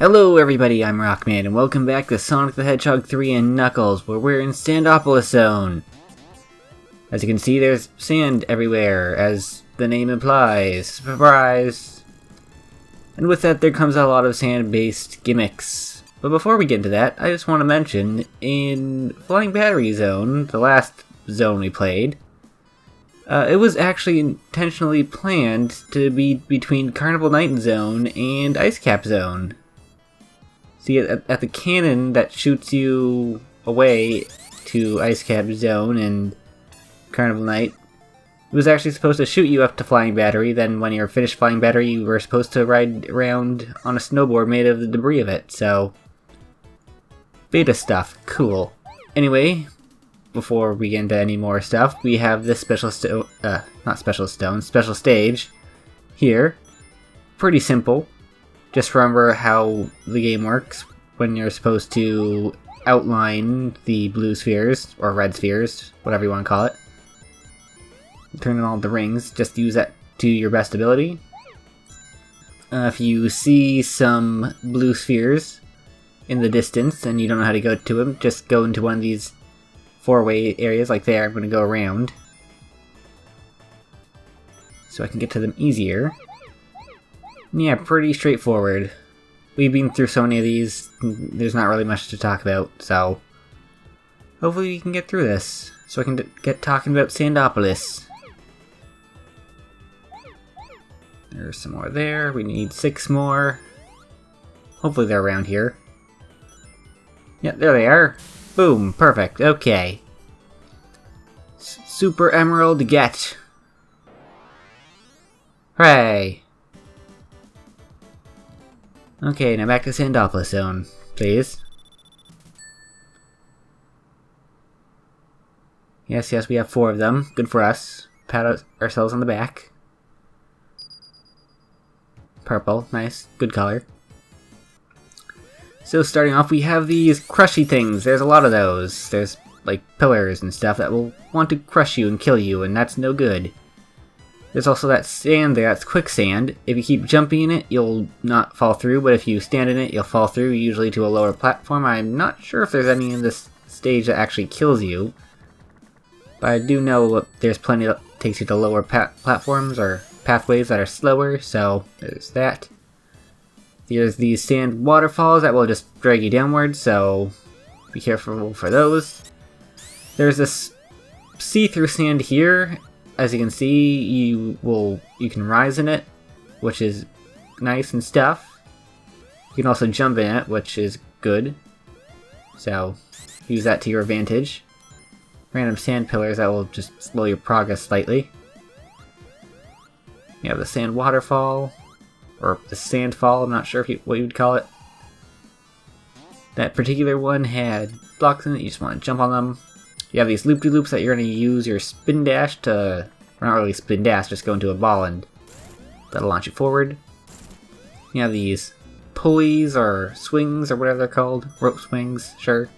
Hello everybody, I'm Rockman, and welcome back to Sonic the Hedgehog 3 and Knuckles, where we're in Sandopolis Zone. As you can see, there's sand everywhere, as the name implies. Surprise! And with that, there comes a lot of sand-based gimmicks. But before we get into that, I just want to mention, in Flying Battery Zone, the last zone we played, it was actually intentionally planned to be between Carnival Night Zone and Ice Cap Zone. See, at the cannon that shoots you away to Ice Cap Zone and Carnival Night, it was actually supposed to shoot you up to Flying Battery. Then when you're finished Flying Battery, you were supposed to ride around on a snowboard made of the debris of it, so... beta stuff. Cool. Anyway, before we get into any more stuff, we have this special special stage here. Pretty simple. Just remember how the game works when you're supposed to outline the blue spheres, or red spheres, whatever you want to call it. Turn on all the rings, just use that to your best ability. If you see some blue spheres in the distance and you don't know how to go to them, just go into one of these four-way areas like there. I'm going to go around so I can get to them easier. Yeah, pretty straightforward. We've been through so many of these, there's not really much to talk about, so... hopefully we can get through this, so I can get talking about Sandopolis. There's some more there, we need 6 more. Hopefully they're around here. Yeah, there they are. Boom, perfect, okay. Super Emerald get! Hooray! Okay, now back to Sandopolis Zone, please. Yes, we have 4 of them. Good for us. Pat ourselves on the back. Purple, nice. Good color. So starting off, we have these crushy things. There's a lot of those. There's, like, pillars and stuff that will want to crush you and kill you, and that's no good. There's also that sand there, that's quicksand. If you keep jumping in it, you'll not fall through, but if you stand in it, you'll fall through, usually to a lower platform. I'm not sure if there's any in this stage that actually kills you, but I do know there's plenty that takes you to lower platforms or pathways that are slower, so there's that. There's these sand waterfalls that will just drag you downwards, so be careful for those. There's this see-through sand here. As you can see, you can rise in it, which is nice and stuff. You can also jump in it, which is good. So, use that to your advantage. Random sand pillars that will just slow your progress slightly. You have the sand waterfall, or the sand fall, I'm not sure what you would call it. That particular one had blocks in it, you just want to jump on them. You have these loop-de-loops that you're going to use your spin dash to... or not really spin dash, just go into a ball and that'll launch you forward. You have these pulleys or swings or whatever they're called. Rope swings, sure.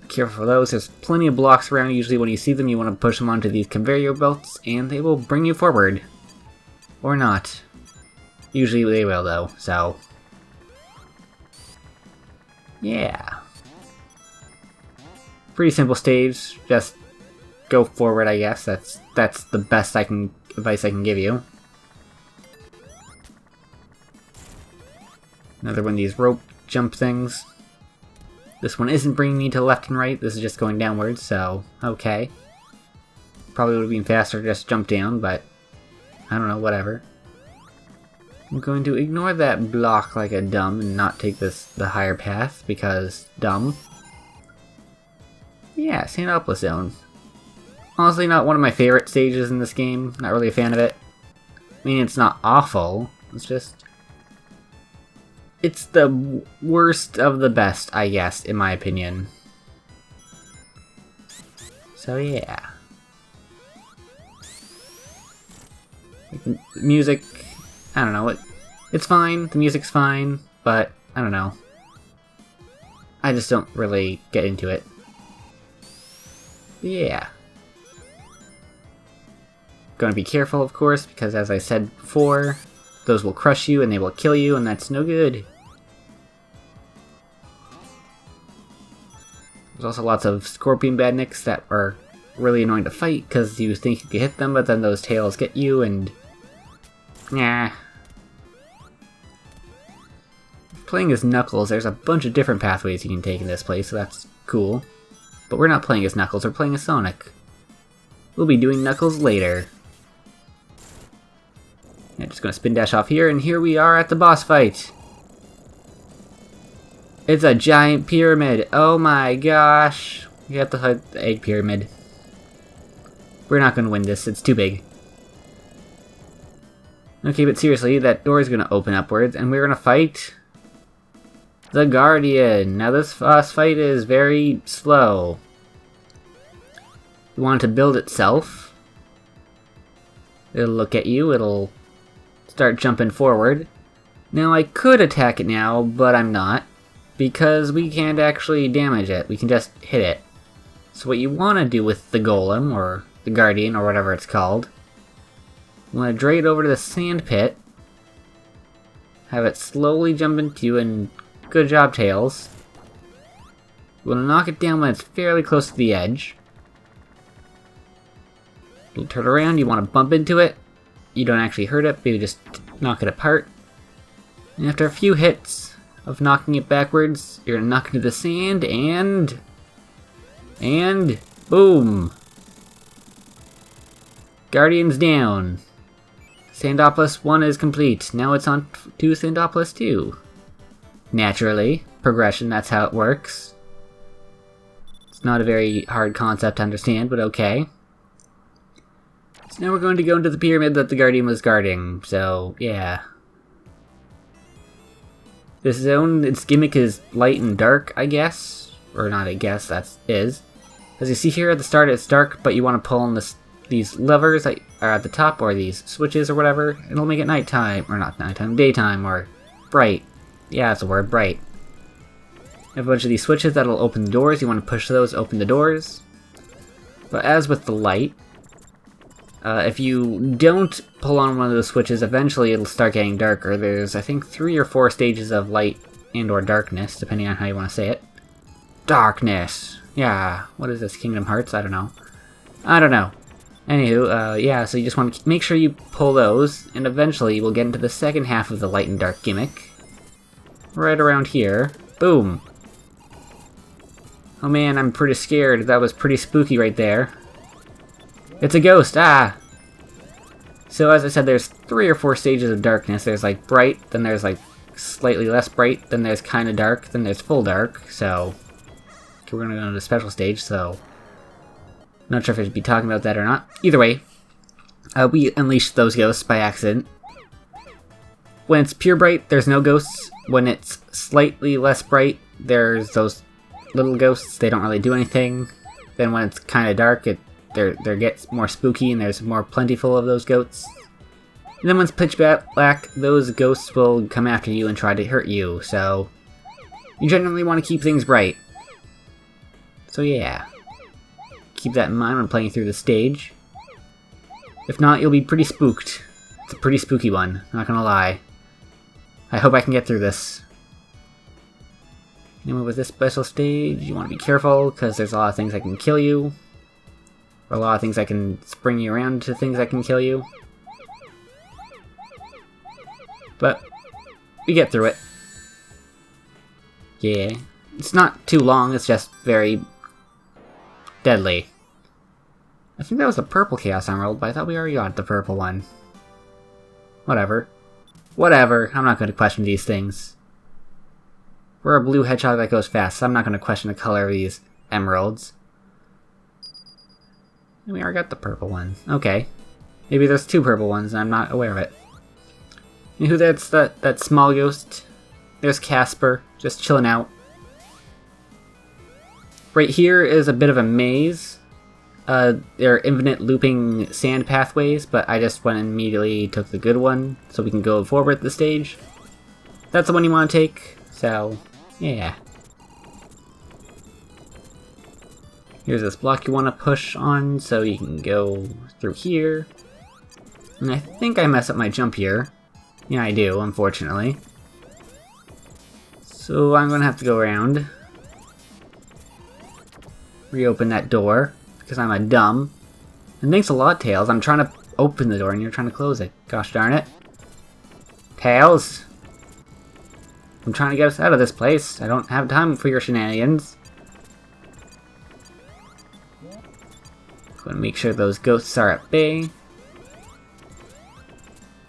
Be careful for those. There's plenty of blocks around. Usually when you see them, you want to push them onto these conveyor belts and they will bring you forward. Or not. Usually they will though, so... yeah. Pretty simple stage, just go forward, I guess. That's the best advice I can give you. Another one of these rope jump things. This one isn't bringing me to left and right, this is just going downwards, so okay. Probably would have been faster to just jump down, but I don't know, whatever. I'm going to ignore that block like a dumb and not take the higher path, because dumb. Yeah, Sandopolis Zone. Honestly, not one of my favorite stages in this game. Not really a fan of it. I mean, it's not awful. It's just... it's the worst of the best, I guess, in my opinion. So, yeah. The music... I don't know. It's fine. The music's fine. But, I don't know. I just don't really get into it. Yeah. Gonna be careful, of course, because as I said before, those will crush you and they will kill you, and that's no good. There's also lots of scorpion badniks that are really annoying to fight because you think you can hit them, but then those tails get you, and nah. Playing as Knuckles, there's a bunch of different pathways you can take in this place, so that's cool. But we're not playing as Knuckles, we're playing as Sonic. We'll be doing Knuckles later. I'm just gonna spin dash off here, and here we are at the boss fight. It's a giant pyramid. Oh my gosh. We have to fight the egg pyramid. We're not gonna win this, it's too big. Okay, but seriously, that door is gonna open upwards, and we're gonna fight the Guardian. Now this boss fight is very slow. You want it to build itself. It'll look at you, it'll start jumping forward. Now I could attack it now, but I'm not, because we can't actually damage it, we can just hit it. So what you want to do with the Golem, or the Guardian, or whatever it's called, you want to drag it over to the sand pit, have it slowly jump into you, and good job, Tails. You want to knock it down when it's fairly close to the edge. You'll turn around, you want to bump into it. You don't actually hurt it, but you just knock it apart. And after a few hits of knocking it backwards, you're gonna knock it into the sand, and boom! Guardian's down. Sandopolis 1 is complete. Now it's on to Sandopolis 2. Naturally, progression, that's how it works. It's not a very hard concept to understand, but okay. So now we're going to go into the pyramid that the Guardian was guarding, so yeah. This zone, its gimmick is light and dark, I guess. Or not I guess, that is. As you see here at the start it's dark, but you want to pull on these levers that are at the top, or these switches or whatever. It'll make it nighttime, or not nighttime, daytime, or bright. Yeah, that's a word, bright. You have a bunch of these switches that'll open the doors, you want to push those, open the doors. But as with the light, if you don't pull on one of those switches, eventually it'll start getting darker. There's, I think, 3 or 4 stages of light and or darkness, depending on how you want to say it. Darkness! Yeah, what is this, Kingdom Hearts? I don't know. Anywho, yeah, so you just want to make sure you pull those, and eventually we'll get into the second half of the light and dark gimmick. Right around here. Boom! Oh man, I'm pretty scared. That was pretty spooky right there. It's a ghost! Ah! So as I said, there's 3 or 4 stages of darkness. There's like bright, then there's like slightly less bright, then there's kinda dark, then there's full dark, so... Okay, we're gonna go to the special stage, so... Not sure if I should be talking about that or not. Either way, we unleashed those ghosts by accident. When it's pure bright, there's no ghosts. When it's slightly less bright, there's those little ghosts. They don't really do anything. Then when it's kinda dark, there gets more spooky and there's more plentiful of those ghosts. And then when it's pitch black, those ghosts will come after you and try to hurt you, so... You generally want to keep things bright. So yeah. Keep that in mind when playing through the stage. If not, you'll be pretty spooked. It's a pretty spooky one, not gonna lie. I hope I can get through this. Anyway, with this special stage, you want to be careful, because there's a lot of things that can kill you. Or a lot of things that can spring you around to things that can kill you. But, we get through it. Yeah. It's not too long, it's just very... deadly. I think that was the purple Chaos Emerald, but I thought we already got the purple one. Whatever. Whatever, I'm not going to question these things. We're a blue hedgehog that goes fast, so I'm not going to question the color of these emeralds. And we already got the purple one. Okay. Maybe there's 2 purple ones and I'm not aware of it. You know who that's that small ghost? There's Casper, just chilling out. Right here is a bit of a maze. There are infinite looping sand pathways, but I just went and immediately took the good one, so we can go forward the stage. That's the one you want to take, so yeah. Here's this block you want to push on, so you can go through here. And I think I messed up my jump here. Yeah, I do, unfortunately. So I'm gonna have to go around. Reopen that door, because I'm a dumb. And thanks a lot, Tails. I'm trying to open the door and you're trying to close it. Gosh darn it. Tails! I'm trying to get us out of this place. I don't have time for your shenanigans. Gonna make sure those ghosts are at bay.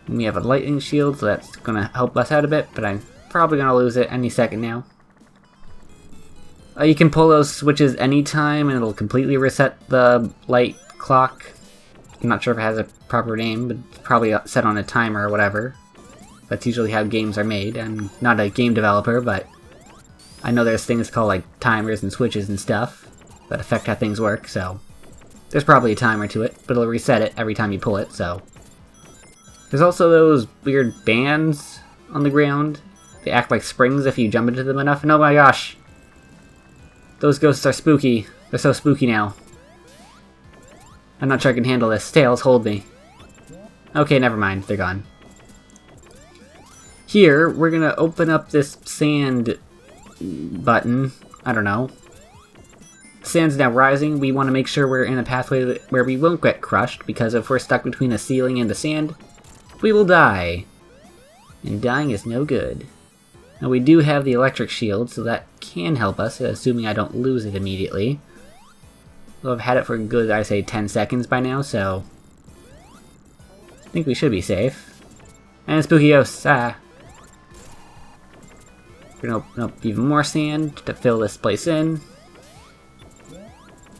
And we have a lightning shield, so that's gonna help us out a bit, but I'm probably gonna lose it any second now. You can pull those switches anytime and it'll completely reset the light clock. I'm not sure if it has a proper name, but it's probably set on a timer or whatever. That's usually how games are made. I'm not a game developer, but I know there's things called like timers and switches and stuff that affect how things work, so there's probably a timer to it, but it'll reset it every time you pull it, so. There's also those weird bands on the ground. They act like springs if you jump into them enough, and oh my gosh! Those ghosts are spooky. They're so spooky now. I'm not sure I can handle this. Tails, hold me. Okay, never mind. They're gone. Here, we're gonna open up this sand button. I don't know. The sand's now rising. We want to make sure we're in a pathway where we won't get crushed, because if we're stuck between the ceiling and the sand, we will die. And dying is no good. Now we do have the electric shield, so that can help us, assuming I don't lose it immediately. Well, I've had it for a good, I say, 10 seconds by now, so I think we should be safe. And spooky ghosts, ah! We're gonna open up even more sand to fill this place in.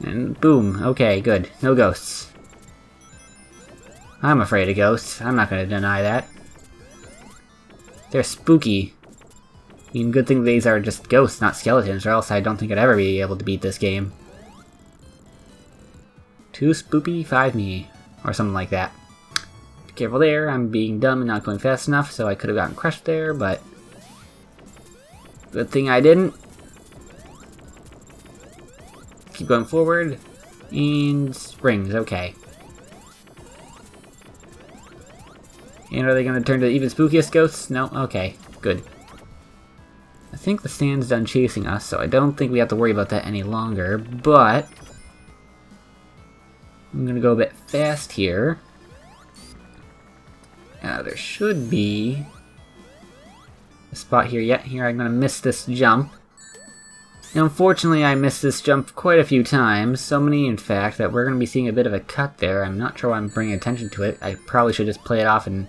And boom, okay, good. No ghosts. I'm afraid of ghosts. I'm not gonna deny that. They're spooky. I mean, good thing these are just ghosts, not skeletons, or else I don't think I'd ever be able to beat this game. 2 spoopy, 5 me, or something like that. Be careful there, I'm being dumb and not going fast enough, so I could have gotten crushed there, but good thing I didn't. Keep going forward, and springs, okay. And are they going to turn to even spookiest ghosts? No? Okay, good. I think the sand's done chasing us, so I don't think we have to worry about that any longer, but I'm gonna go a bit fast here. There should be a spot here yet. Here, I'm gonna miss this jump. Now, unfortunately, I missed this jump quite a few times. So many, in fact, that we're gonna be seeing a bit of a cut there. I'm not sure why I'm bringing attention to it. I probably should just play it off and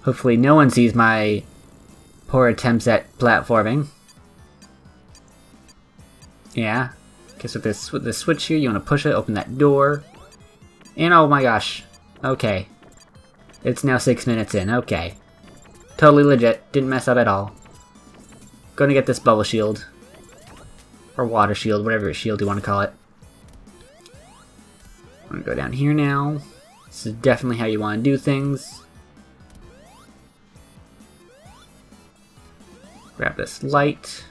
hopefully no one sees my poor attempts at platforming. Yeah. Okay, so with this switch here, you want to push it, open that door. And oh my gosh. Okay. It's now 6 minutes in. Okay. Totally legit. Didn't mess up at all. Gonna get this bubble shield. Or water shield, whatever shield you want to call it. I'm gonna go down here now. This is definitely how you want to do things. Grab this light.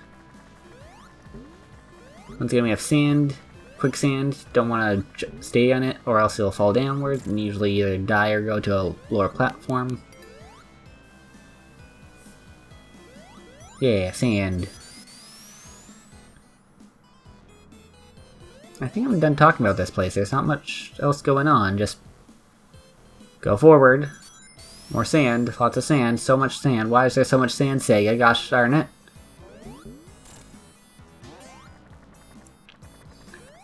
Once again, we have sand. Quicksand. Don't want to stay on it, or else it'll fall downwards and usually either die or go to a lower platform. Yeah, sand. I think I'm done talking about this place. There's not much else going on. Just go forward. More sand. Lots of sand. So much sand. Why is there so much sand, Sega? Gosh darn it.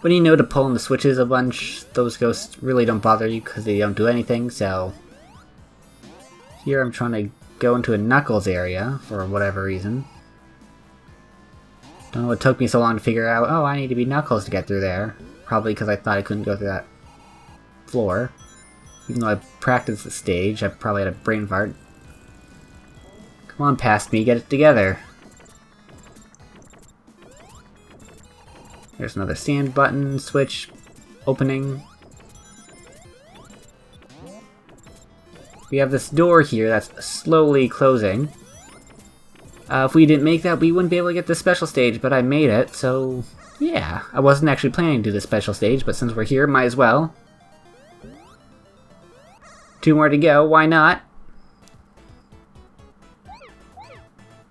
When you know to pull in the switches a bunch, those ghosts really don't bother you because they don't do anything, so here I'm trying to go into a Knuckles area for whatever reason. Don't know what took me so long to figure out, oh, I need to be Knuckles to get through there. Probably because I thought I couldn't go through that floor. Even though I practiced the stage, I probably had a brain fart. Come on past me, get it together. There's another sand button, switch, opening. We have this door here that's slowly closing. If we didn't make that, we wouldn't be able to get this special stage, but I made it, so yeah. I wasn't actually planning to do the special stage, but since we're here, might as well. 2 more to go, why not?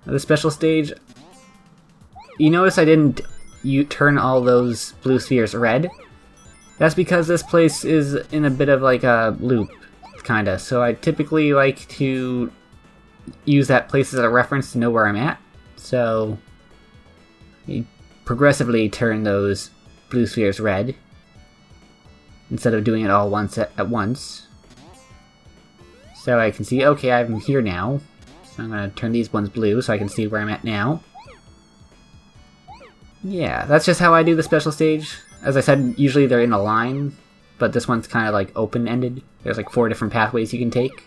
The special stage, you notice I didn't turn all those blue spheres red? That's because this place is in a bit of like a loop, kinda, so I typically like to use that place as a reference to know where I'm at. So you progressively turn those blue spheres red instead of doing it all at once. So I can see, okay, I'm here now. So I'm going to turn these ones blue so I can see where I'm at now. Yeah, that's just how I do the special stage. As I said, usually they're in a line, but this one's kind of like open-ended. There's like 4 different pathways you can take.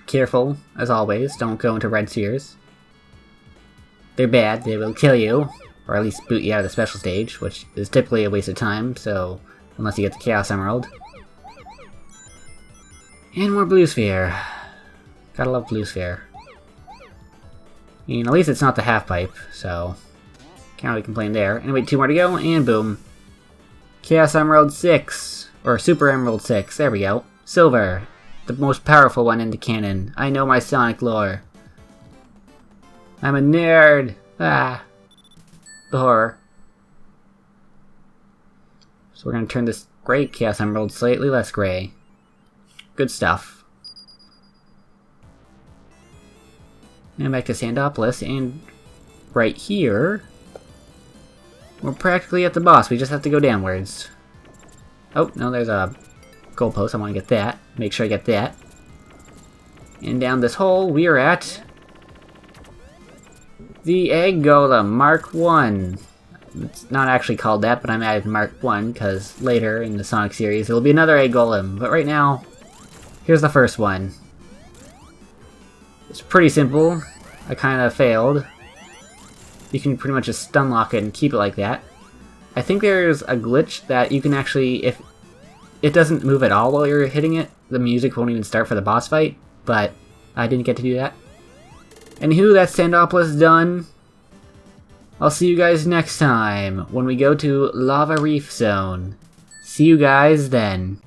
Careful, as always, don't go into red spheres. They're bad, they will kill you, or at least boot you out of the special stage, which is typically a waste of time, so unless you get the Chaos Emerald. And more blue sphere. Gotta love blue sphere. I mean, at least it's not the half pipe, so can't really complain there. Anyway, 2 more to go, and boom. Chaos Emerald 6, or Super Emerald 6, there we go. Silver, the most powerful one in the canon. I know my Sonic lore. I'm a nerd! Ah! The horror. So we're gonna turn this gray Chaos Emerald slightly less gray. Good stuff. And back to Sandopolis, and right here, we're practically at the boss. We just have to go downwards. Oh, no, there's a goalpost. I want to get that. Make sure I get that. And down this hole, we are at the Egg Golem Mark 1. It's not actually called that, but I'm added Mark 1, because later in the Sonic series, there will be another Egg Golem. But right now, here's the first one. It's pretty simple. I kind of failed. You can pretty much just stun lock it and keep it like that. I think there's a glitch that you can actually, if it doesn't move at all while you're hitting it, the music won't even start for the boss fight, but I didn't get to do that. Anywho, that's Sandopolis done. I'll see you guys next time when we go to Lava Reef Zone. See you guys then.